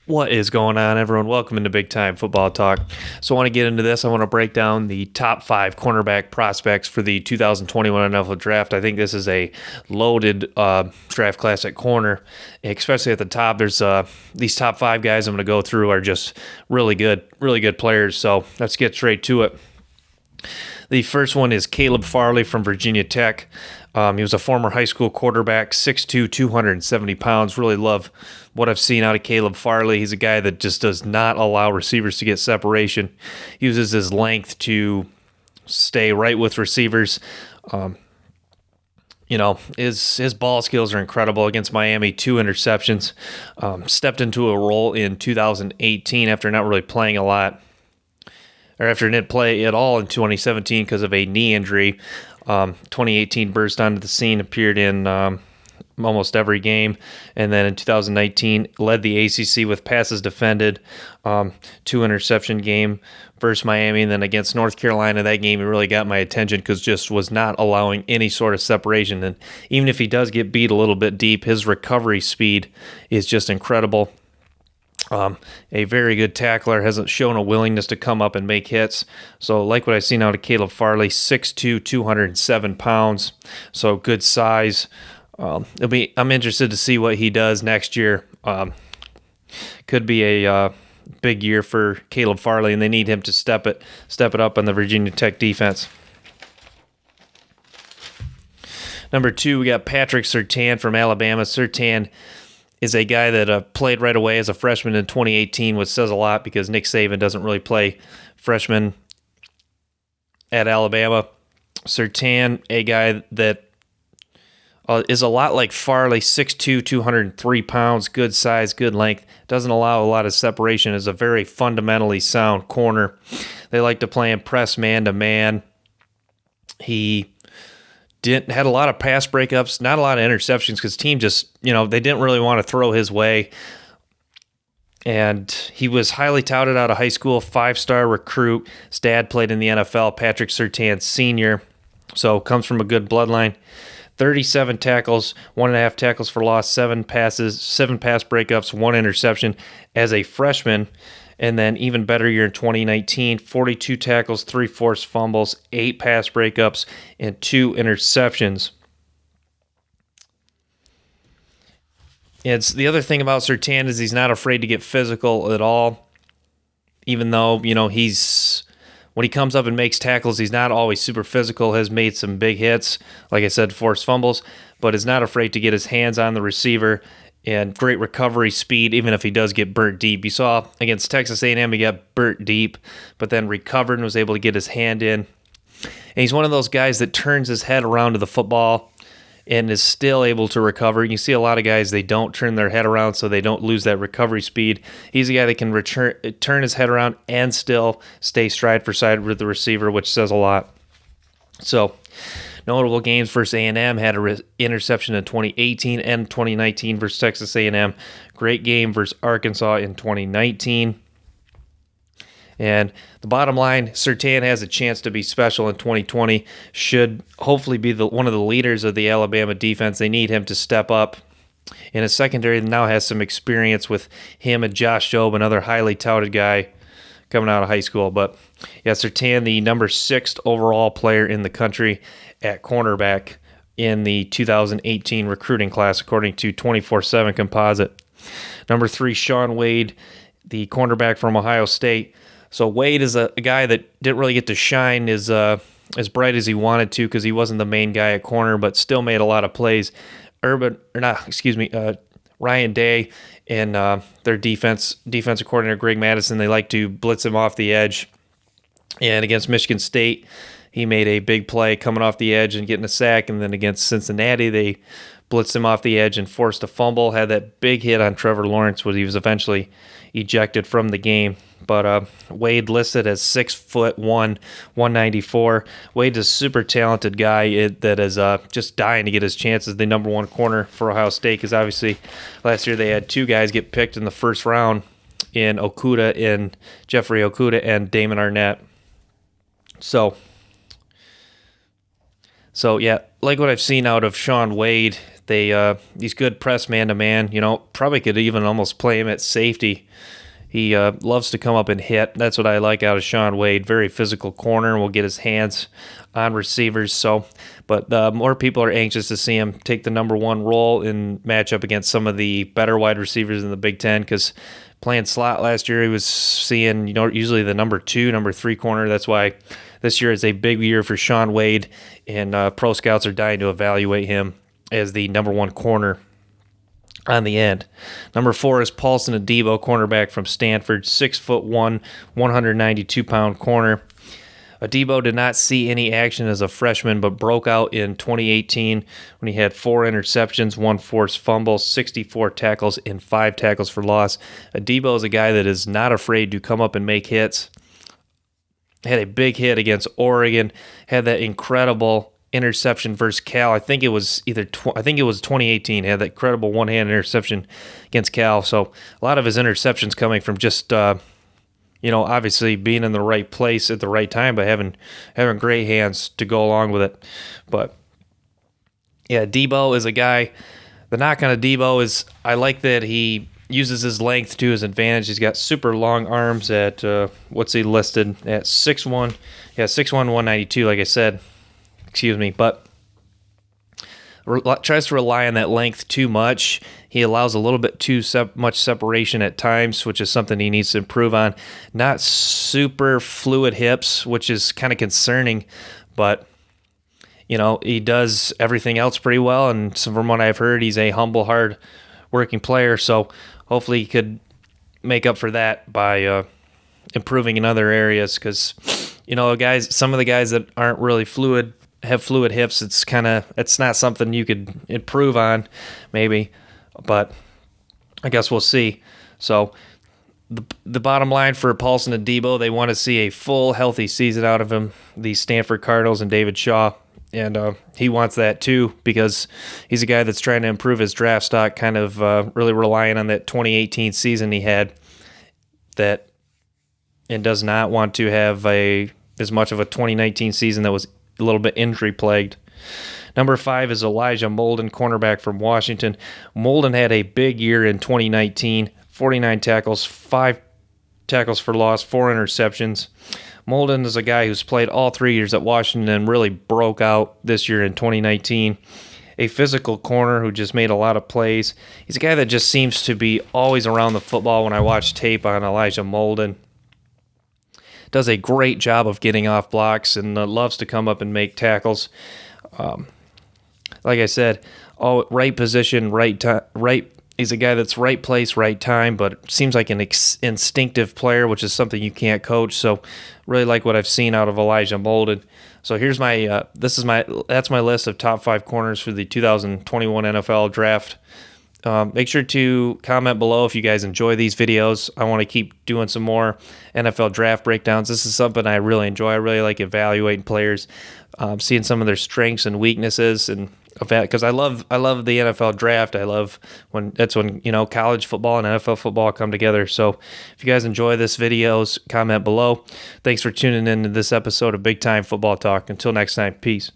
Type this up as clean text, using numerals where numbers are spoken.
What is going on, everyone? Welcome into Big Time Football Talk. So I want to get into this. I want to break down the top 5 cornerback prospects for the 2021 NFL Draft. I think this is a loaded draft class at corner, especially at the top. There's these top 5 guys I'm going to go through are just really good players. So let's get straight to it. The first one is Caleb Farley from Virginia Tech. He was a former high school quarterback, 6'2", 270 pounds. Really love what I've seen out of Caleb Farley. He's a guy that just does not allow receivers to get separation. He uses his length to stay right with receivers. His ball skills are incredible. Against Miami, 2 interceptions. Stepped into a role in 2018 after not really playing a lot, or after didn't play at all in 2017 because of a knee injury. 2018 burst onto the scene, appeared in almost every game, and then in 2019 led the ACC with passes defended, 2 interception game versus Miami, and then against North Carolina, that game, it really got my attention because just was not allowing any sort of separation. And even if he does get beat a little bit deep, his recovery speed is just incredible. A very good tackler, hasn't shown a willingness to come up and make hits. So like what I've seen out of Caleb Farley, 6'2", 207 pounds. So good size. I'm interested to see what he does next year. Could be a big year for Caleb Farley, and they need him to step it up on the Virginia Tech defense. Number 2, we got Patrick Surtain from Alabama. Surtain is a guy that played right away as a freshman in 2018, which says a lot because Nick Saban doesn't really play freshmen at Alabama. Surtain, a guy that is a lot like Farley, 6'2", 203 pounds, good size, good length, doesn't allow a lot of separation, is a very fundamentally sound corner. They like to play him press man-to-man. He had a lot of pass breakups, not a lot of interceptions because team just, they didn't really want to throw his way. And he was highly touted out of high school, 5-star recruit. His dad played in the NFL, Patrick Surtain Sr., so comes from a good bloodline. 37 tackles, 1.5 tackles for loss, 7 passes, 7 pass breakups, 1 interception as a freshman. And then even better year in 2019, 42 tackles, 3 forced fumbles, 8 pass breakups, and 2 interceptions. It's the other thing about Surtain is he's not afraid to get physical at all. Even though, when he comes up and makes tackles, he's not always super physical, has made some big hits, like I said, forced fumbles, but is not afraid to get his hands on the receiver, and great recovery speed, even if he does get burnt deep. You saw against Texas A&M, he got burnt deep, but then recovered and was able to get his hand in. And he's one of those guys that turns his head around to the football and is still able to recover. You see a lot of guys, they don't turn their head around so they don't lose that recovery speed. He's a guy that can turn his head around and still stay stride for side with the receiver, which says a lot. So, notable games versus A&M, had an interception in 2018 and 2019 versus Texas A&M. Great game versus Arkansas in 2019. And the bottom line, Surtain has a chance to be special in 2020. Should hopefully be one of the leaders of the Alabama defense. They need him to step up. In a secondary that now has some experience with him and Josh Jobe, another highly touted guy coming out of high school. But yeah, Surtain, the number 6th overall player in the country at cornerback in the 2018 recruiting class, according to 24/7 Composite. Number 3, Shaun Wade, the cornerback from Ohio State. So Wade is a guy that didn't really get to shine as bright as he wanted to because he wasn't the main guy at corner, but still made a lot of plays. Ryan Day and their defensive coordinator Greg Madison, they like to blitz him off the edge. And against Michigan State, he made a big play coming off the edge and getting a sack. And then against Cincinnati, they blitzed him off the edge and forced a fumble. Had that big hit on Trevor Lawrence, where he was eventually ejected from the game. But Wade listed as 6'1", 194. Wade's a super talented guy that is just dying to get his chances. The number 1 corner for Ohio State, because obviously last year they had 2 guys get picked in the first round in Jeffrey Okudah and Damon Arnett. So yeah, like what I've seen out of Shaun Wade, He's good press man-to-man. Probably could even almost play him at safety. He loves to come up and hit. That's what I like out of Shaun Wade. Very physical corner, will get his hands on receivers. But more people are anxious to see him take the number one role in matchup against some of the better wide receivers in the Big Ten, because playing slot last year, he was seeing usually the number 2, number 3 corner. That's why this year is a big year for Shaun Wade, and pro scouts are dying to evaluate him as the number 1 corner on the end. Number 4 is Paulson Adebo, cornerback from Stanford, 6'1", 192-pound corner. Adebo did not see any action as a freshman, but broke out in 2018 when he had 4 interceptions, 1 forced fumble, 64 tackles, and 5 tackles for loss. Adebo is a guy that is not afraid to come up and make hits. Had a big hit against Oregon, had that incredible interception versus Cal. I think it was 2018. Had that incredible one-hand interception against Cal. So a lot of his interceptions coming from just obviously being in the right place at the right time, but having great hands to go along with it. But yeah, Debo is a guy. The knock on Debo is I like that he uses his length to his advantage. He's got super long arms at what's he listed at 6'1". Yeah, 6'1", 192. Like I said. Excuse me, but tries to rely on that length too much. He allows a little bit too much separation at times, which is something he needs to improve on. Not super fluid hips, which is kind of concerning, but he does everything else pretty well, and from what I've heard, he's a humble, hard-working player, so hopefully he could make up for that by improving in other areas, because some of the guys that aren't really have fluid hips, it's not something you could improve on, maybe, but I guess we'll see. So the bottom line for Paulson Adebo, they want to see a full, healthy season out of him, the Stanford Cardinals and David Shaw, and he wants that too, because he's a guy that's trying to improve his draft stock, kind of really relying on that 2018 season he had, and does not want to have as much of a 2019 season that was a little bit injury-plagued. Number 5 is Elijah Molden, cornerback from Washington. Molden had a big year in 2019, 49 tackles, 5 tackles for loss, 4 interceptions. Molden is a guy who's played all 3 years at Washington and really broke out this year in 2019. A physical corner who just made a lot of plays. He's a guy that just seems to be always around the football when I watch tape on Elijah Molden. Does a great job of getting off blocks and loves to come up and make tackles. Like I said, right position, right time. He's a guy that's right place, right time, but seems like an instinctive player, which is something you can't coach. So, really like what I've seen out of Elijah Molden. So here's that's my list of top 5 corners for the 2021 NFL Draft. Make sure to comment below if you guys enjoy these videos. I want to keep doing some more NFL draft breakdowns. This is something I really enjoy. I really like evaluating players, seeing some of their strengths and weaknesses, and because I love the NFL draft. I love when college football and NFL football come together. So if you guys enjoy this videos, comment below. Thanks for tuning in to this episode of Big Time Football Talk. Until next time, peace.